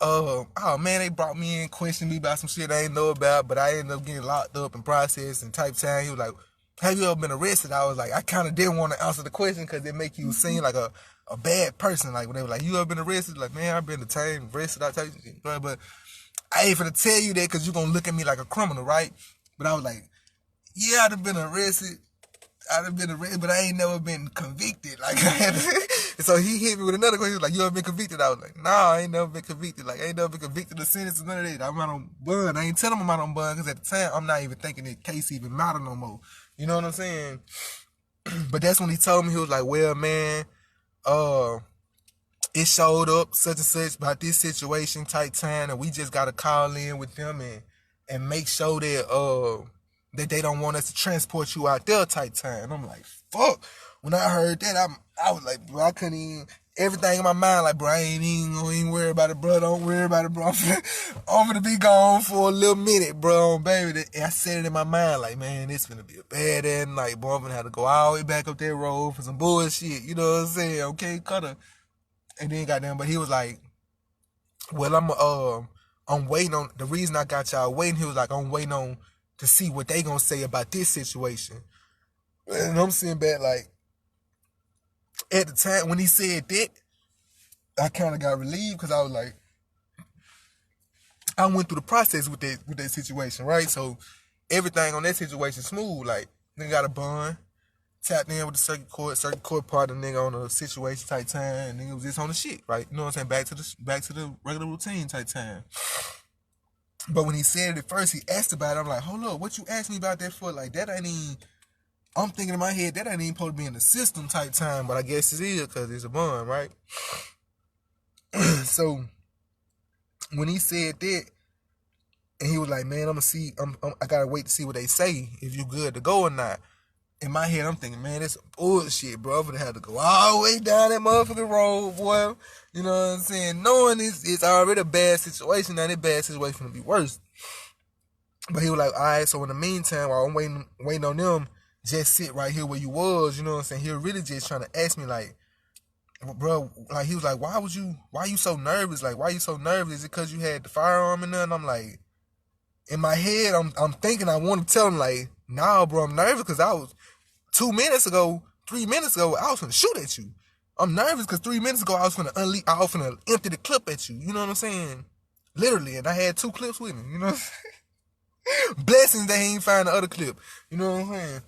oh man, they brought me in, questioned me about some shit I didn't know about, but I ended up getting locked up and processed and type time. He was like, have you ever been arrested? I was like, I kind of didn't want to answer the question because it make you seem like a bad person. Like when they were like, you ever been arrested? Like, man, I've been detained, arrested, I type shit. But I ain't finna tell you that because you're going to look at me like a criminal, right? But I was like, yeah, I'd have been arrested, but I ain't never been convicted. Like, I had so he hit me with another question. He was like, you ever been convicted? I was like, nah, I ain't never been convicted. Like, I ain't never been convicted of sentence or none of that. I'm out on bond. I ain't telling him I'm out on bond because at the time, I'm not even thinking the case even matter no more. You know what I'm saying? But that's when he told me, he was like, well, man, it showed up such and such about this situation type time, and we just got to call in with them and make sure that they don't want us to transport you out there type time. I'm like, fuck. When I heard that, I was like, bro, I couldn't even, everything in my mind, like, bro, I ain't even gonna worry about it, bro. Don't worry about it, bro. I'm gonna be gone for a little minute, bro, baby. I said it in my mind, like, man, this gonna be a bad ass night, boy. I'm gonna have to go all the way back up that road for some bullshit. You know what I'm saying? Okay, cutter. And then goddamn, but he was like, well, I'm waiting on, the reason I got y'all waiting, he was like, I'm waiting on to see what they gonna say about this situation. And I'm sitting back like, at the time when he said that, I kind of got relieved because I was like, I went through the process with that situation, right? So everything on that situation smooth. Like, nigga got a bond, tapped in with the circuit court part of the nigga on a situation type time, and nigga was just on the shit, right? You know what I'm saying? Back to the regular routine type time. But when he said it at first, he asked about it. I'm like, hold up, what you asked me about that for? Like, that ain't even, I'm thinking in my head, that ain't even supposed to be in the system type time, but I guess it is because it's a bond, right? So when he said that, and he was like, man, I gotta wait to see what they say, if you good to go or not. In my head, I'm thinking, man, that's bullshit, bro. I'm gonna have to go all the way down that motherfucking road, boy. You know what I'm saying? Knowing it's already a bad situation, now that bad situation gonna be worse. But he was like, all right, so in the meantime, while I'm waiting on them, just sit right here where you was, you know what I'm saying? He was really just trying to ask me, like, bro, like, he was like, why you so nervous? Like, why you so nervous? Is it because you had the firearm in there? And I'm like, in my head, I'm thinking I want to tell him, like, nah, bro, I'm nervous because I was 3 minutes ago, I was gonna shoot at you. I'm nervous because 3 minutes ago I was gonna empty the clip at you. You know what I'm saying? Literally, and I had 2 clips with me. You know what I'm saying? Blessings they ain't find the other clip. You know what I'm saying?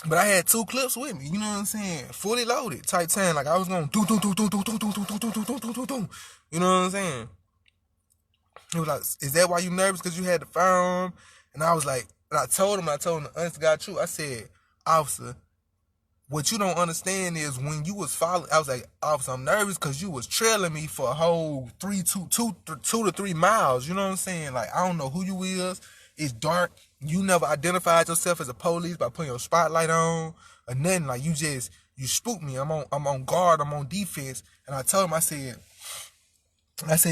But I had 2 clips with me. You know what I'm saying? Fully loaded, type time. Like I was going do do do do do do do do do do do do do do. You know what I'm saying? He was like, "Is that why you nervous? Because you had the firearm?" And I was like, and I told him the honest to God truth. I said, officer, what you don't understand is when you was following, I was like, officer, I'm nervous because you was trailing me for a whole 2 to 3 miles. You know what I'm saying? Like, I don't know who you is. It's dark. You never identified yourself as a police by putting your spotlight on or nothing. Like, you spooked me. I'm on guard. I'm on defense. And I told him, I said,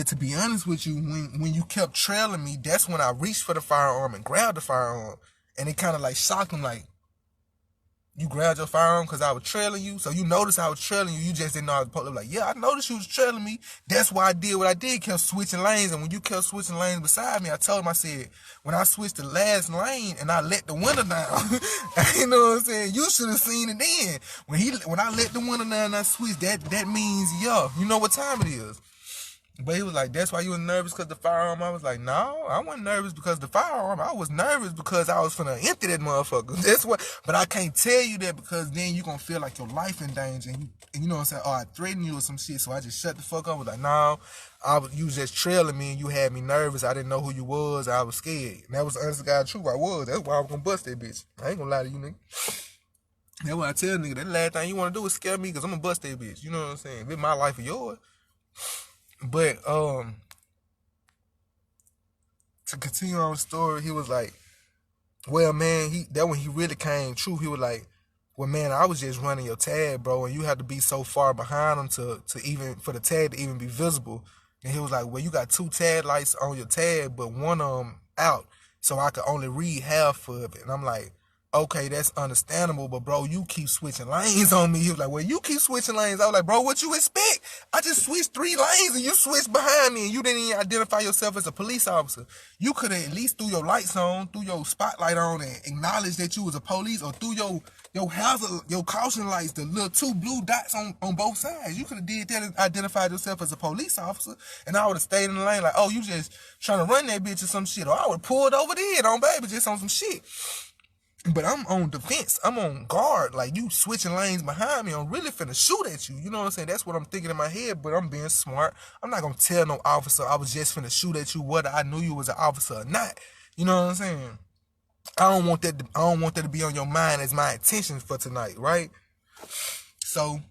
to be honest with you, when you kept trailing me, that's when I reached for the firearm and grabbed the firearm. And it kind of like shocked him, like, you grabbed your firearm because I was trailing you. So you noticed I was trailing you. You just didn't know I was supposed to. Like, yeah, I noticed you was trailing me. That's why I did what I did, kept switching lanes. And when you kept switching lanes beside me, I told him, I said, when I switched the last lane and I let the window down, you know what I'm saying? You should have seen it then. When I let the window down and I switched, that means, yeah, you know what time it is. But he was like, that's why you was nervous because the firearm? I was like, no, I wasn't nervous because the firearm. I was nervous because I was finna empty that motherfucker. That's what. But I can't tell you that because then you gonna feel like your life in danger. And you know what I'm saying? Oh, I threatened you or some shit. So I just shut the fuck up. I was like, no, you was just trailing me and you had me nervous. I didn't know who you was. I was scared. And that was the honest to God truth. I was. That's why I was gonna bust that bitch. I ain't gonna lie to you, nigga. That's what I tell nigga. That last thing you wanna do is scare me because I'm gonna bust that bitch. You know what I'm saying? If it's my life or yours. But to continue on the story, he was like, well, man, that when he really came true, he was like, well, man, I was just running your tag, bro, and you had to be so far behind him to even for the tag to even be visible. And he was like, well, you got 2 tag lights on your tag, but one of them out, so I could only read half of it. And I'm like, okay, that's understandable, but bro, you keep switching lanes on me. He was like, well, you keep switching lanes. I was like, bro, what you expect? I just switched 3 lanes and you switched behind me and you didn't even identify yourself as a police officer. You could have at least threw your lights on, threw your spotlight on and acknowledged that you was a police, or threw your hazard, your caution lights, the little 2 blue dots on both sides. You could have did that and identified yourself as a police officer, and I would have stayed in the lane like, oh, you just trying to run that bitch or some shit, or I would have pulled over there on baby just on some shit. But I'm on defense. I'm on guard. Like, you switching lanes behind me, I'm really finna shoot at you. You know what I'm saying? That's what I'm thinking in my head, but I'm being smart. I'm not gonna tell no officer I was just finna shoot at you whether I knew you was an officer or not. You know what I'm saying? I don't want that to be on your mind as my intention for tonight, right? So,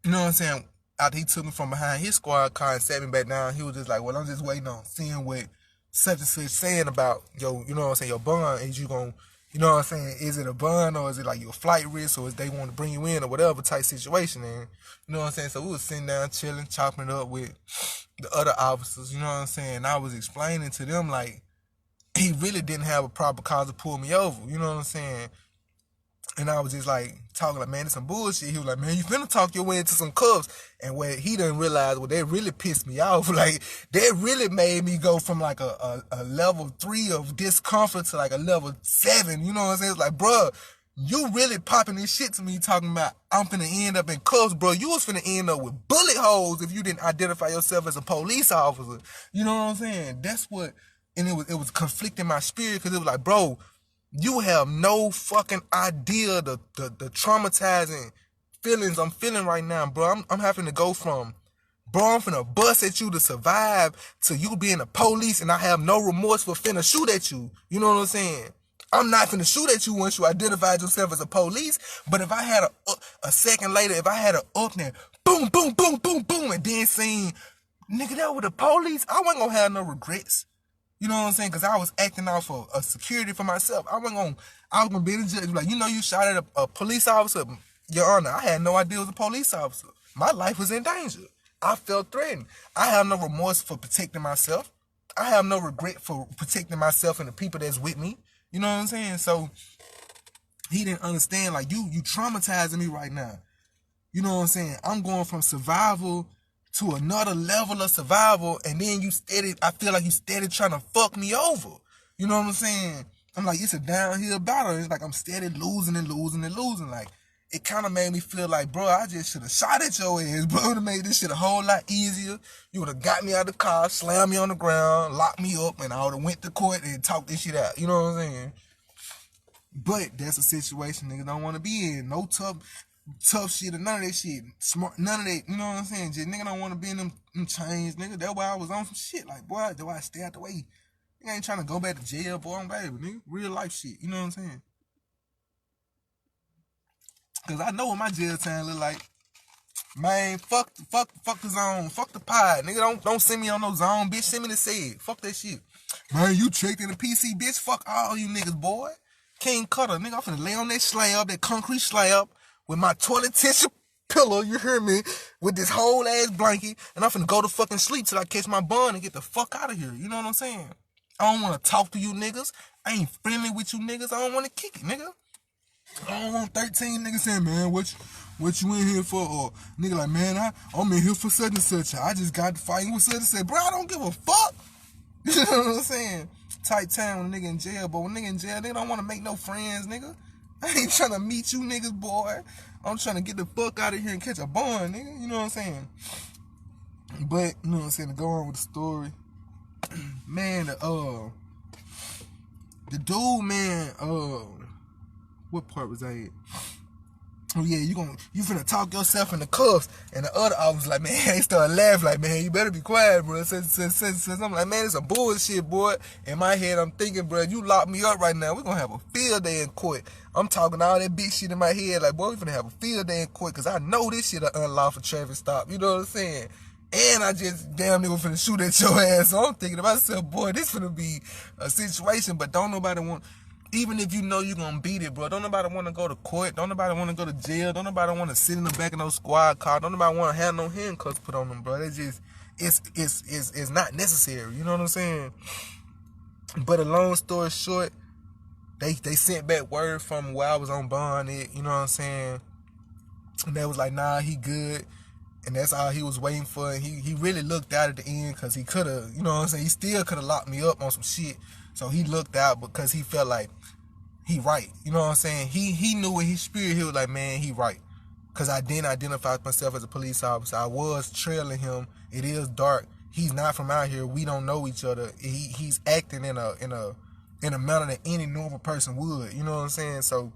you know what I'm saying? After he took me from behind his squad car and sat me back down, he was just like, well, I'm just waiting on seeing what such and such saying about your, you know what I'm saying, your bond. Is you gonna, you know what I'm saying, is it a bond or is it like your flight risk or is they want to bring you in or whatever type situation? And you know what I'm saying? So we was sitting down chilling, chopping it up with the other officers, you know what I'm saying? And I was explaining to them like he really didn't have a proper cause to pull me over, you know what I'm saying? And I was just like talking like, man, it's some bullshit. He was like, man, you finna talk your way into some cuffs. And what he didn't realize, well, that really pissed me off. Like, that really made me go from like a level 3 of discomfort to like a level 7. You know what I'm saying? It's like, bruh, you really popping this shit to me talking about I'm finna end up in cuffs, bro. You was finna end up with bullet holes if you didn't identify yourself as a police officer. You know what I'm saying? That's what, and it was conflicting my spirit because it was like, bro, you have no fucking idea the traumatizing feelings I'm feeling right now, bro. I'm having to go from Bro, I'm finna bust at you to survive to you being the police, and I have no remorse for finna shoot at you. You know what I'm saying? I'm not finna shoot at you once you identified yourself as a police, but if I had a second later, if I had a up there, boom, boom, boom, boom, boom, and then seen, nigga, that was the police, I wasn't gonna have no regrets. You know what I'm saying? Because I was acting out for a security for myself. I was gonna be the judge. Like, you shot at a police officer. Your Honor, I had no idea it was a police officer. My life was in danger. I felt threatened. I have no remorse for protecting myself. I have no regret for protecting myself and the people that's with me. You know what I'm saying? So he didn't understand, like, you traumatizing me right now. You know what I'm saying? I'm going from survival to another level of survival, and then I feel like you steady trying to fuck me over. You know what I'm saying? I'm like, it's a downhill battle. It's like I'm steady losing and losing and losing. Like, it kind of made me feel like, bro, I just should have shot at your ass, bro. It would have made this shit a whole lot easier. You would have got me out of the car, slammed me on the ground, locked me up, and I would have went to court and talked this shit out. You know what I'm saying? But that's a situation niggas don't want to be in. No tough shit or none of that shit. Smart, none of that. You know what I'm saying? Just nigga don't want to be in them chains, nigga. That's why I was on some shit. Like, boy, that's why I stay out the way. Nigga ain't trying to go back to jail, boy. I'm baby, nigga. Real life shit. You know what I'm saying? Cause I know what my jail time look like. Man, fuck the zone. Fuck the pod. Nigga, don't send me on no zone, bitch. Send me the said. Fuck that shit. Man, you checked in the PC, bitch. Fuck all you niggas, boy. King Cutter, nigga. I'm finna lay on that slab, that concrete slab, with my toilet tissue pillow, you hear me? With this whole ass blanket, and I'm finna go to fucking sleep till I catch my bun and get the fuck out of here. You know what I'm saying? I don't wanna talk to you niggas. I ain't friendly with you niggas. I don't wanna kick it, nigga. I don't want 13 niggas saying, man, what you in here for? Or nigga like, man, I'm in here for such and such. I just got fighting with such and such. Bro, I don't give a fuck. You know what I'm saying? Tight time when a nigga in jail, but when a nigga in jail, they don't want to make no friends, nigga. I ain't trying to meet you niggas, boy. I'm trying to get the fuck out of here and catch a bond, nigga. You know what I'm saying? But, you know what I'm saying, to go on with the story. Man, the dude, man, what part was I at? Oh yeah, you finna talk yourself in the cuffs, and the other officer like, man, he started laughing like, man, you better be quiet, bro. I'm like, man, it's a bullshit, boy. In my head, I'm thinking, bro, you lock me up right now, we're gonna have a field day in court. I'm talking all that big shit in my head, like, boy, we finna have a field day in court, cause I know this shit an unlawful traffic stop. You know what I'm saying? And I just damn nigga finna shoot at your ass. So I'm thinking to myself, boy, this finna be a situation, but don't nobody want. Even if you know you're going to beat it, bro, don't nobody want to go to court. Don't nobody want to go to jail. Don't nobody want to sit in the back of no squad car. Don't nobody want to have no handcuffs put on them, bro. It's just, it's not necessary. You know what I'm saying? But a long story short, they sent back word from where I was on bond it. You know what I'm saying? And they was like, nah, he good. And that's all he was waiting for. And he really looked out at the end because he could have, you know what I'm saying? He still could have locked me up on some shit. So he looked out because he felt like he right. You know what I'm saying? He knew in his spirit, he was like, man, he right. Because I didn't identify myself as a police officer. I was trailing him. It is dark. He's not from out here. We don't know each other. He's acting in a manner that any normal person would. You know what I'm saying? So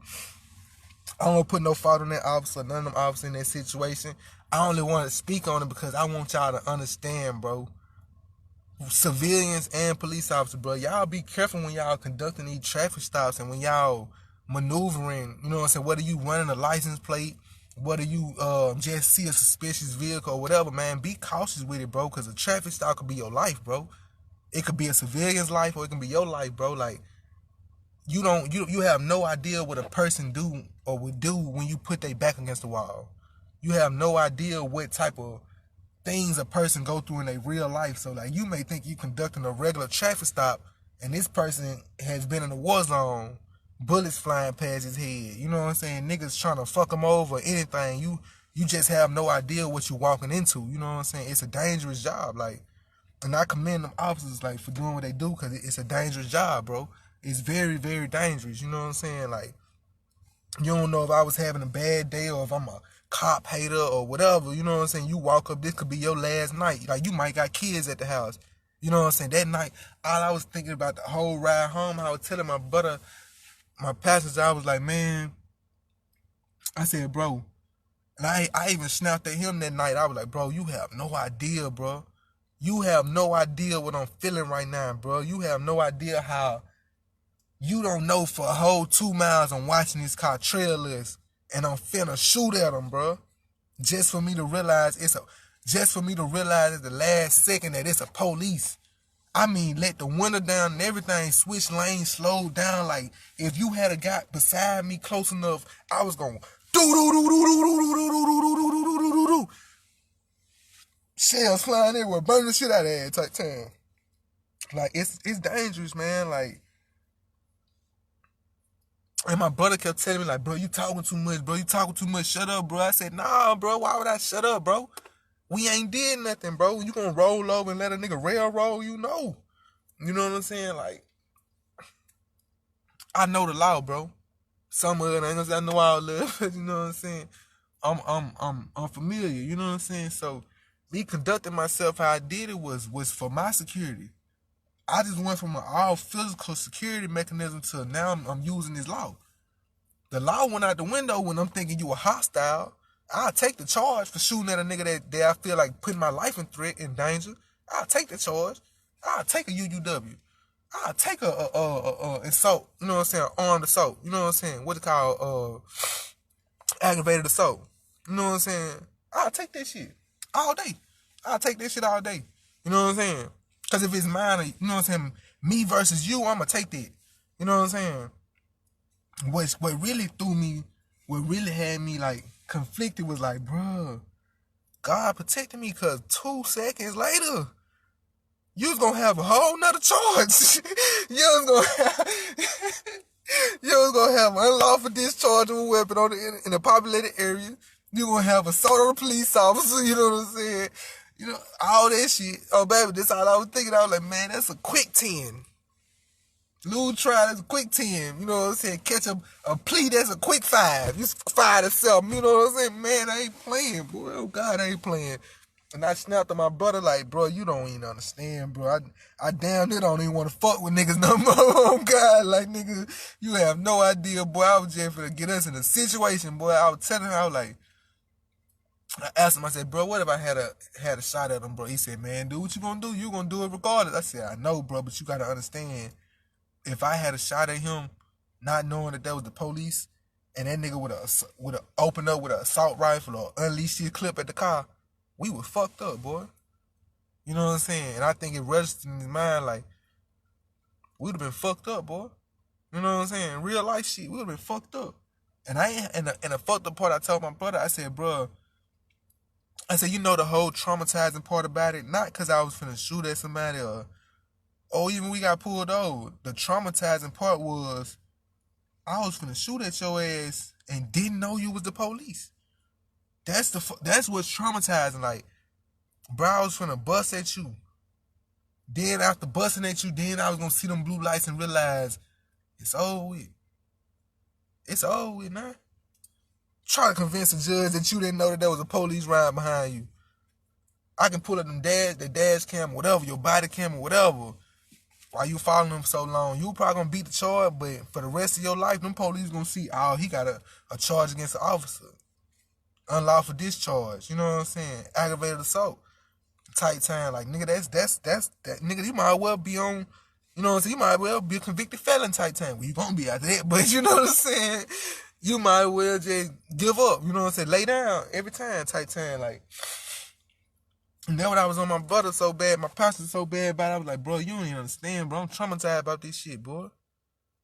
I don't put no fault on that officer, none of them officers in that situation. I only want to speak on it because I want y'all to understand, bro. Civilians and police officers, bro, y'all be careful when y'all conducting these traffic stops and when y'all maneuvering, you know what I'm saying, whether you running a license plate, whether you just see a suspicious vehicle or whatever, man, be cautious with it, bro, because a traffic stop could be your life, bro. It could be a civilian's life or it can be your life, bro. Like, you have no idea what a person do or would do when you put their back against the wall. You have no idea what type of things a person go through in their real life. So like, you may think you conducting a regular traffic stop and this person has been in a war zone, bullets flying past his head, you know what I'm saying, niggas trying to fuck him over, anything. You just have no idea what you walking into. You know what I'm saying? It's a dangerous job. Like, and I commend them officers, like, for doing what they do, because it's a dangerous job, bro. It's very, very dangerous. You know what I'm saying? Like, you don't know if I was having a bad day or if I'm a cop hater or whatever. You know what I'm saying? You walk up, this could be your last night. Like, you might got kids at the house. You know what I'm saying? That night, all I was thinking about the whole ride home, I was telling my brother, my passenger, I was like, man, I said, bro, And I even snapped at him that night. I was like, bro, you have no idea, bro. You have no idea what I'm feeling right now, bro. You have no idea how you don't know for a whole 2 miles I'm watching this car trailers and I'm finna shoot at him, bro. Just for me to realize at the last second that it's a police. I mean, let the window down and everything, switch lanes, slow down. Like, if you had a guy beside me close enough, I was going do. Shells flying everywhere, burning the shit out of that type time. Like, it's dangerous, man. Like, and my brother kept telling me, like, bro, you talking too much, bro. You talking too much. Shut up, bro. I said, nah, bro. Why would I shut up, bro? We ain't did nothing, bro. You gonna roll over and let a nigga railroad, you know. You know what I'm saying? Like, I know the law, bro. Some of it, I ain't gonna say I know all of it, you know what I'm saying? I'm familiar, you know what I'm saying? So, me conducting myself how I did it was for my security. I just went from an all physical security mechanism to now I'm using this law. The law went out the window when I'm thinking you a hostile. I'll take the charge for shooting at a nigga that I feel like putting my life in threat, in danger. I'll take the charge. I'll take a UUW. I'll take a assault, you know what I'm saying, armed assault, you know what I'm saying, what it called, aggravated assault, you know what I'm saying. I'll take that shit all day. I'll take that shit all day, you know what I'm saying. Because if it's mine, you know what I'm saying, me versus you, I'm going to take that, you know what I'm saying. What really threw me, what really had me like conflicted was like, bruh, God protected me, because 2 seconds later, you was gonna have a whole nother charge. you was gonna have unlawful discharge of a weapon in a populated area. You gonna have assault on a police officer. You know what I'm saying? You know, all that shit. Oh, baby, this all I was thinking. I was like, man, that's a quick 10. Lose trial, that's a quick 10. You know what I'm saying? Catch a plea, that's a quick 5. You 5 to 7. You know what I'm saying? Man, I ain't playing, boy. Oh, God, I ain't playing. And I snapped at my brother like, bro, you don't even understand, bro. I damn near don't even want to fuck with niggas no more. Oh, God, like, nigga, you have no idea, boy. I was just finna get us in a situation, boy. I was telling her, I was like, I asked him, I said, bro, what if I had a shot at him, bro? He said, man, dude, what you gonna do? You gonna do it regardless. I said, I know, bro, but you gotta understand, if I had a shot at him, not knowing that was the police, and that nigga would have opened up with an assault rifle or unleashed his clip at the car, we was fucked up, boy. You know what I'm saying? And I think it registered in his mind like, we'd have been fucked up, boy. You know what I'm saying? Real life shit, we would have been fucked up. And the fucked up part, I told my brother, I said, bro, I said, you know the whole traumatizing part about it? Not because I was finna shoot at somebody or even we got pulled over. The traumatizing part was, I was finna shoot at your ass and didn't know you was the police. That's what's traumatizing. Like, bro, I was finna bust at you. Then after busting at you, then I was gonna see them blue lights and realize it's over with. It's over with now. Try to convince a judge that you didn't know that there was a police ride behind you. I can pull up the dash cam, whatever, your body cam or whatever. While you following them so long, you probably gonna beat the charge, but for the rest of your life, them police gonna see, oh, he got a charge against the officer. Unlawful discharge, you know what I'm saying? Aggravated assault. Tight time, like, nigga, that's that nigga, you might well be on, you know what I'm saying? You might well be a convicted felon tight time. Well, you gonna be after that, but you know what I'm saying? You might well just give up, you know what I'm saying? Lay down every time, tight time, like. And then when I was on my brother so bad, my pastor so bad about it, I was like, bro, you don't even understand, bro. I'm traumatized about this shit, bro.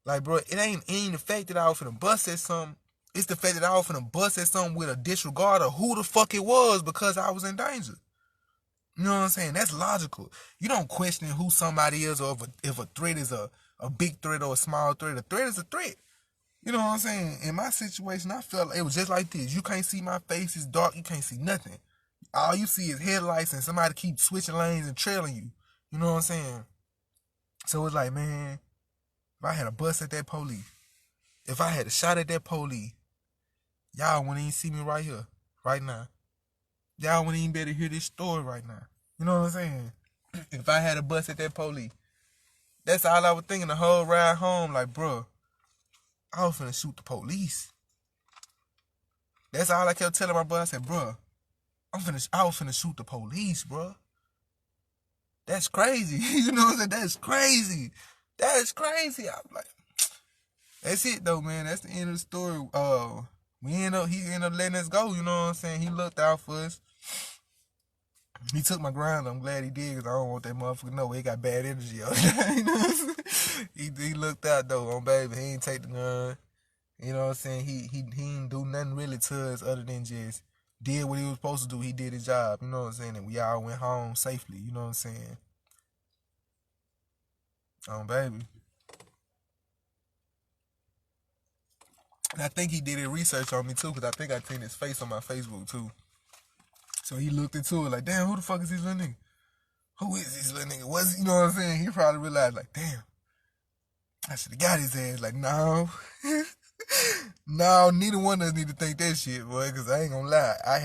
Like, bro, it ain't the fact that I was finna bust at something. It's the fact that I was finna bust at something with a disregard of who the fuck it was because I was in danger. You know what I'm saying? That's logical. You don't question who somebody is or if a threat is a big threat or a small threat. A threat is a threat. You know what I'm saying? In my situation, I felt like it was just like this. You can't see my face. It's dark. You can't see nothing. All you see is headlights and somebody keep switching lanes and trailing you. You know what I'm saying? So it's like, man, if I had a bust at that police, if I had a shot at that police, y'all wouldn't even see me right here, right now. Y'all wouldn't even be able to hear this story right now. You know what I'm saying? If I had a bust at that police, that's all I was thinking the whole ride home. Like, bro, I was finna shoot the police. That's all I kept telling my brother. I said, bro, I was finna shoot the police, bro. That's crazy. You know what I'm saying? That's crazy. That's crazy. I'm like, that's it though, man. That's the end of the story. He ended up letting us go. You know what I'm saying? He looked out for us. He took my ground. I'm glad he did, because I don't want that motherfucker to know he got bad energy. You know what I'm saying? He looked out though, on baby. He ain't take the gun. You know what I'm saying? He didn't do nothing really to us other than just did what he was supposed to do. He did his job. You know what I'm saying? And we all went home safely. You know what I'm saying? Baby. And I think he did his research on me too, because I think I seen his face on my Facebook too. So he looked into it like, damn, who the fuck is this little nigga? Who is this little nigga? What's, you know what I'm saying? He probably realized like, damn, I should have got his ass. Like, no. No, neither one of us need to think that shit, boy, because I ain't gonna lie. I'm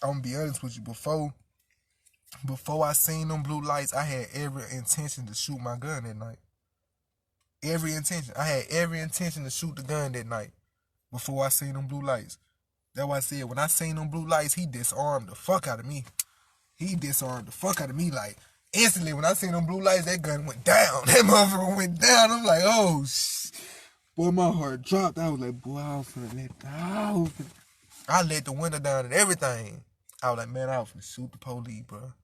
gonna be honest with you, before I seen them blue lights, I had every intention to shoot my gun that night. Every intention. I had every intention to shoot the gun that night before I seen them blue lights. That's why I said, when I seen them blue lights, he disarmed the fuck out of me. Like, instantly, when I seen them blue lights, that gun went down. That motherfucker went down. I'm like, oh, boy, my heart dropped. I was like, boy, I let the window down and everything. I was like, man, I was finna shoot the police, bro.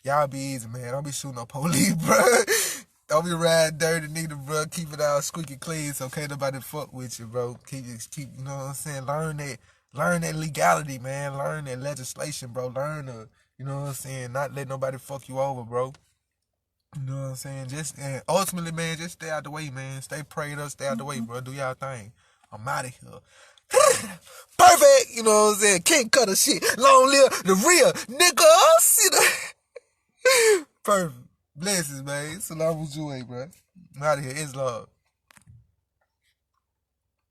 Y'all be easy, man. Don't be shooting no police, bro. Don't be riding dirty, neither, bro. Keep it all squeaky clean, so can't nobody fuck with you, bro. Keep, you know what I'm saying? Learn that legality, man. Learn that legislation, bro. Learn to, you know what I'm saying, not let nobody fuck you over, bro. You know what I'm saying? And ultimately, man, just stay out the way, man. Stay prayed up, stay out the way, bro. Do y'all thing. I'm out of here. Perfect, you know what I'm saying? King Cutter shit. Long live the real nigga. See the perfect. Blessings, man. Salam alaikum, bro. I'm out of here. It's love.